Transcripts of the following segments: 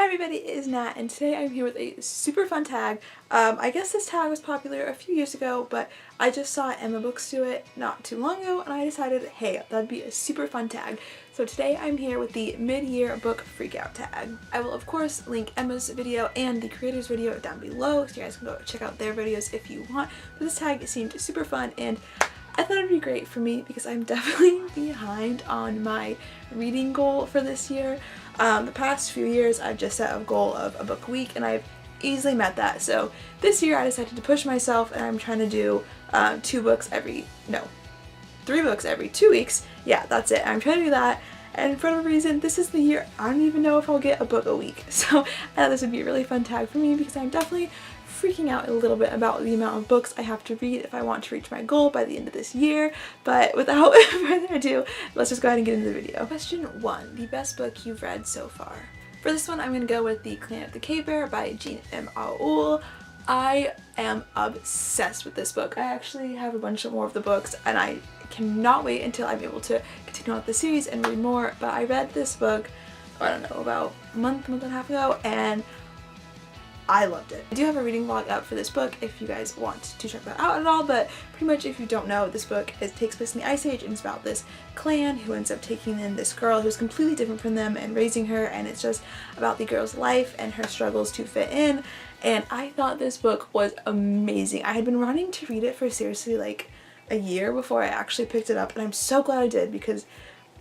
everybody, it is Nat, and today I'm here with a super fun tag. I guess this tag was popular a few years ago, but I just saw Emma Books do it not too long ago, and I decided, hey, that'd be a super fun tag. So today I'm here with the mid-year book freakout tag. I will of course link Emma's video and the creator's video down below, so you guys can go check out their videos if you want. But this tag seemed super fun, and I thought it'd be great for me because I'm definitely behind on my reading goal for this year. The past few years I've just set a goal of a book a week, and I've easily met that. So this year I decided to push myself, and I'm trying to do 3 books every 2 weeks. Yeah, that's it. I'm trying to do that, and for whatever reason this is the year I don't even know if I'll get a book a week. So I thought this would be a really fun tag for me because I'm definitely freaking out a little bit about the amount of books I have to read if I want to reach my goal by the end of this year. But without further ado, let's just go ahead and get into the video. Question 1. The best book you've read so far. For this one, I'm going to go with The Clan of the Cave Bear by Jean M. Auel. I am obsessed with this book. I actually have a bunch of more of the books, and I cannot wait until I'm able to continue on with the series and read more. But I read this book, I don't know, about a month and a half ago, and I loved it. I do have a reading vlog up for this book if you guys want to check that out at all, but pretty much if you don't know, this book takes place in the Ice Age, and it's about this clan who ends up taking in this girl who's completely different from them and raising her, and it's just about the girl's life and her struggles to fit in. And I thought this book was amazing. I had been wanting to read it for seriously like a year before I actually picked it up, and I'm so glad I did because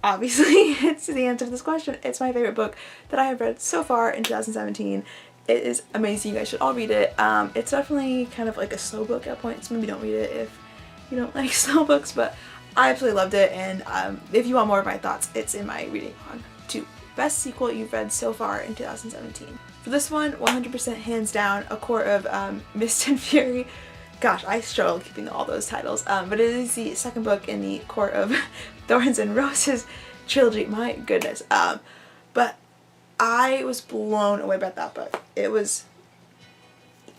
obviously it's the answer to this question. It's my favorite book that I have read so far in 2017. It is amazing. You guys should all read it. It's definitely kind of like a slow book at points. Maybe don't read it if you don't like slow books, but I absolutely loved it, and if you want more of my thoughts, it's in my reading vlog. 2. Best sequel you've read so far in 2017. For this one, 100% hands down, A Court of Mist and Fury. Gosh, I struggle keeping all those titles, but it is the second book in the Court of Thorns and Roses trilogy. My goodness. But I was blown away by that book. It was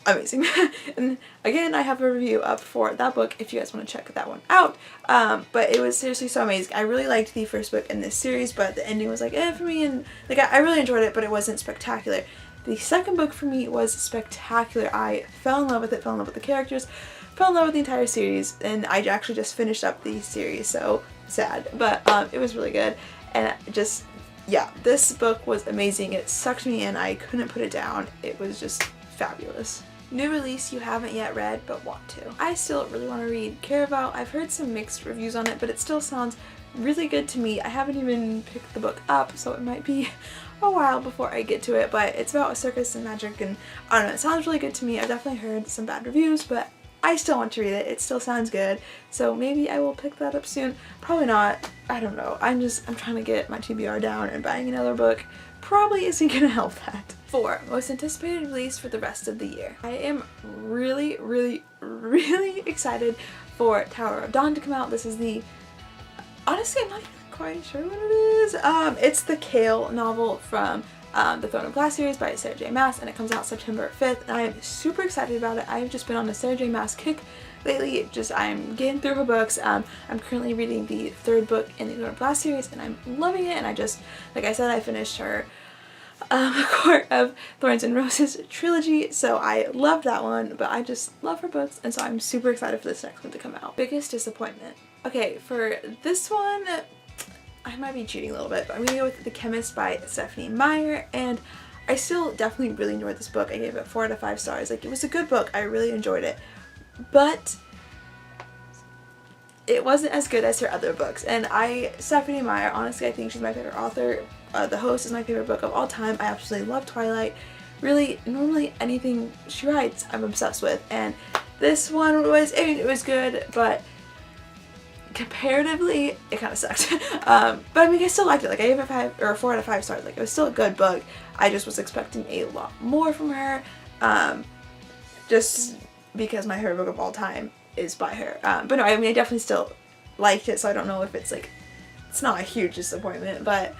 amazing. And again, I have a review up for that book if you guys want to check that one out. But it was seriously so amazing. I really liked the first book in this series, but the ending was like for me, and like I really enjoyed it, but it wasn't spectacular. The second book for me was spectacular. I fell in love with it, fell in love with the characters, fell in love with the entire series, and I actually just finished up the series, so sad. But it was really good, and just yeah, this book was amazing. It sucked me in. I couldn't put it down. It was just fabulous. New release you haven't yet read but want to. I still really want to read Caraval. I've heard some mixed reviews on it, but it still sounds really good to me. I haven't even picked the book up, so it might be a while before I get to it, but it's about a circus and magic, and I don't know, it sounds really good to me. I've definitely heard some bad reviews, but I still want to read it. It still sounds good, so maybe I will pick that up soon. Probably not. I don't know. I'm trying to get my TBR down, and buying another book probably isn't gonna help that. 4. Most anticipated release for the rest of the year. I am really, really, really excited for Tower of Dawn to come out. This is the, honestly, I'm not even quite sure what it is. It's the Kale novel from the Throne of Glass series by Sarah J. Maas, and it comes out September 5th, and I'm super excited about it. I've just been on a Sarah J. Maas kick lately. I'm getting through her books. I'm currently reading the 3rd book in the Throne of Glass series, and I'm loving it, and like I said, I finished her Court of Thorns and Roses trilogy, so I loved that one, but I just love her books, and so I'm super excited for this next one to come out. Biggest disappointment. Okay, for this one, I might be cheating a little bit, but I'm gonna go with The Chemist by Stephanie Meyer, and I still definitely really enjoyed this book. I gave it 4 out of 5 stars. Like, it was a good book. I really enjoyed it, but it wasn't as good as her other books. And Stephanie Meyer, honestly, I think she's my favorite author. The Host is my favorite book of all time. I absolutely love Twilight. Really, normally anything she writes, I'm obsessed with, and this one was, I mean, it was good, but comparatively, it kind of sucked. But I mean, I still liked it. Like, I gave it 4 out of 5 stars. Like, it was still a good book. I just was expecting a lot more from her, just because my favorite book of all time is by her. But no, I mean, I definitely still liked it, so I don't know if it's like, it's not a huge disappointment, but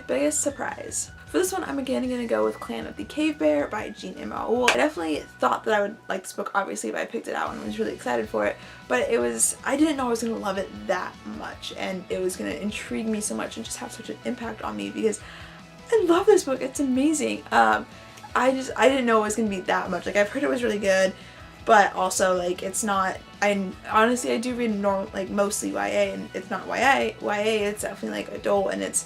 biggest surprise. For this one, I'm again going to go with Clan of the Cave Bear by Jean M. Auel. I definitely thought that I would like this book, obviously, but I picked it out and was really excited for it. But I didn't know I was going to love it that much, and it was going to intrigue me so much and just have such an impact on me, because I love this book. It's amazing. I didn't know it was gonna be that much. Like, I've heard it was really good, but also like it's not. Honestly I do read like mostly YA, and it's not YA. It's definitely like adult, and it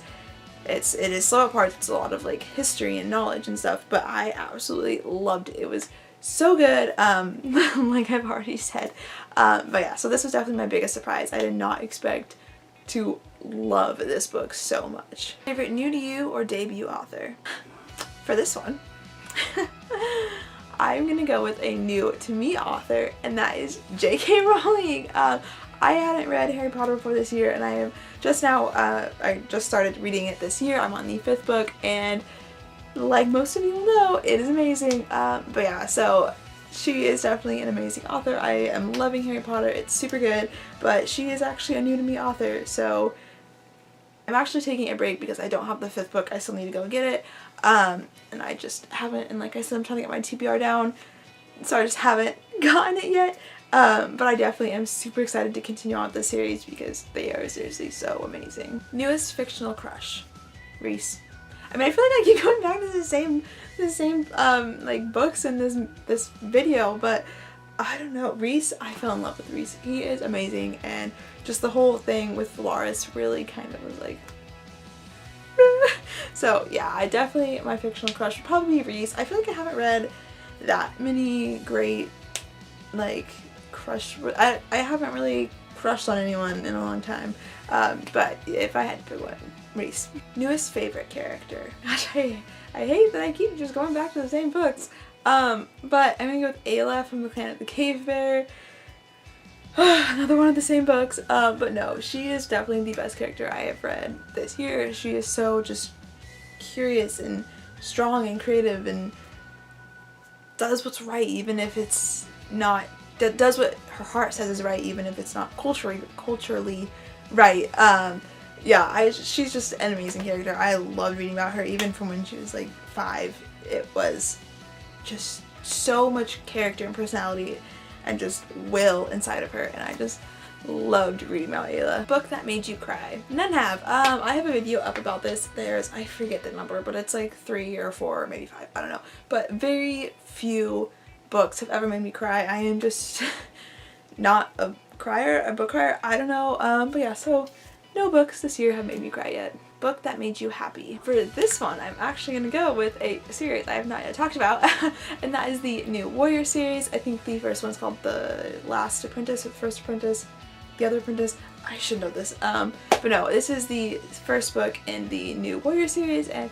is slow at parts. It's a lot of like history and knowledge and stuff. But I absolutely loved it. It was so good. Like I've already said. But yeah, so this was definitely my biggest surprise. I did not expect to love this book so much. Favorite new to you or debut author? For this one, I'm gonna go with a new to me author, and that is J.K. Rowling. I hadn't read Harry Potter before this year, and I am just now, I just started reading it this year. I'm on the 5th book, and like most of you will know, it is amazing. But yeah, so she is definitely an amazing author. I am loving Harry Potter. It's super good, but she is actually a new to me author, so I'm actually taking a break because I don't have the 5th book. I still need to go get it. And I just haven't, and like I said, I'm trying to get my TBR down, so I just haven't gotten it yet. But I definitely am super excited to continue on with this series because they are seriously so amazing. Newest fictional crush? Reese. I mean, I feel like I keep going back to the same like books in this video, but I don't know. Reese, I fell in love with Reese. He is amazing, and just the whole thing with Dolores really kind of was like so yeah, I definitely, my fictional crush would probably be Reese. I feel like I haven't read that many great like crush, I haven't really crushed on anyone in a long time, but if I had to pick one, Reese. Newest favorite character? Gosh, I hate that I keep just going back to the same books, but I'm gonna go with Ayla from The Clan of the Cave Bear. Another one of the same books, but no, she is definitely the best character I have read this year. She is so just curious and strong and creative, and does what's right even if it's not, does what her heart says is right even if it's not culturally right. Yeah, she's just an amazing character. I loved reading about her even from when she was like 5. It was just so much character and personality and just will inside of her, and I just loved reading about Ayla. Book that made you cry? None have. I have a video up about this. I forget the number, but it's like 3 or 4 or maybe 5, I don't know. But very few books have ever made me cry. I am just not a book crier, I don't know. But yeah, so no books this year have made me cry yet. Book that made you happy? For this one, I'm actually gonna go with a series I have not yet talked about, and that is the new Warrior series. I think the first one's called The Last Apprentice, or The First Apprentice, The Other Apprentice. I should know this. But no, this is the first book in the new Warrior series, and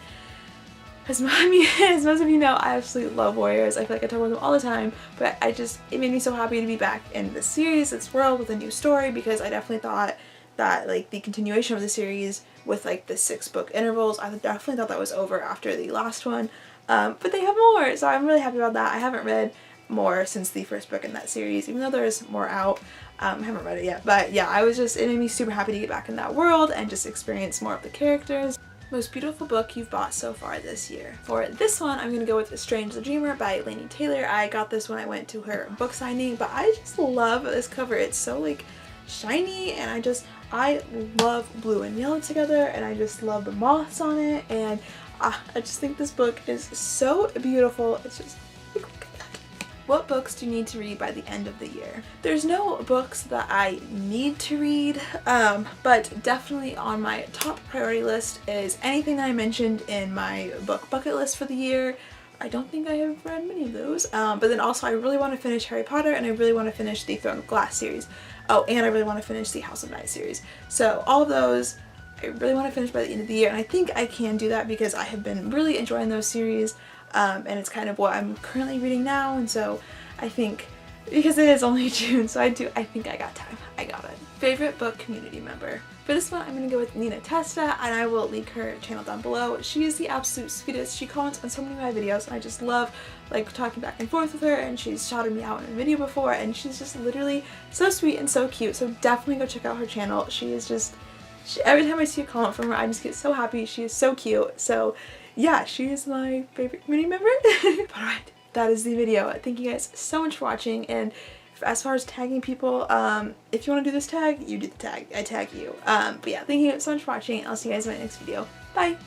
as most of you know, I absolutely love Warriors. I feel like I talk about them all the time, but it made me so happy to be back in this series, this world, with a new story, because I definitely thought that like the continuation of the series with like the 6-book intervals, I definitely thought that was over after the last one, but they have more, so I'm really happy about that. I haven't read more since the first book in that series, even though there's more out. I haven't read it yet, but yeah, it made me super happy to get back in that world and just experience more of the characters. Most beautiful book you've bought so far this year? For this one, I'm gonna go with Strange the Dreamer by Laini Taylor. I got this when I went to her book signing, but I just love this cover. It's so like shiny, and I love blue and yellow together, and I just love the moths on it, and I just think this book is so beautiful. It's just like, look at that. What books do you need to read by the end of the year? There's no books that I need to read, but definitely on my top priority list is anything that I mentioned in my book bucket list for the year. I don't think I have read many of those, but then also I really want to finish Harry Potter, and I really want to finish the Throne of Glass series. Oh, and I really want to finish the House of Night series. So all of those I really want to finish by the end of the year, and I think I can do that because I have been really enjoying those series, and it's kind of what I'm currently reading now, and so I think, because it is only June, so I think I got time. I got it. Favorite book community member? For this one, I'm going to go with Nina Testa, and I will link her channel down below. She is the absolute sweetest. She comments on so many of my videos, and I just love like talking back and forth with her, and she's shouted me out in a video before, and she's just literally so sweet and so cute, so definitely go check out her channel. She is just, every time I see a comment from her, I just get so happy. She is so cute, so yeah, she is my favorite community member. But alright, that is the video. Thank you guys so much for watching, and as far as tagging people, if you want to do this tag, you do the tag. I tag you. But yeah, thank you so much for watching. I'll see you guys in my next video. Bye!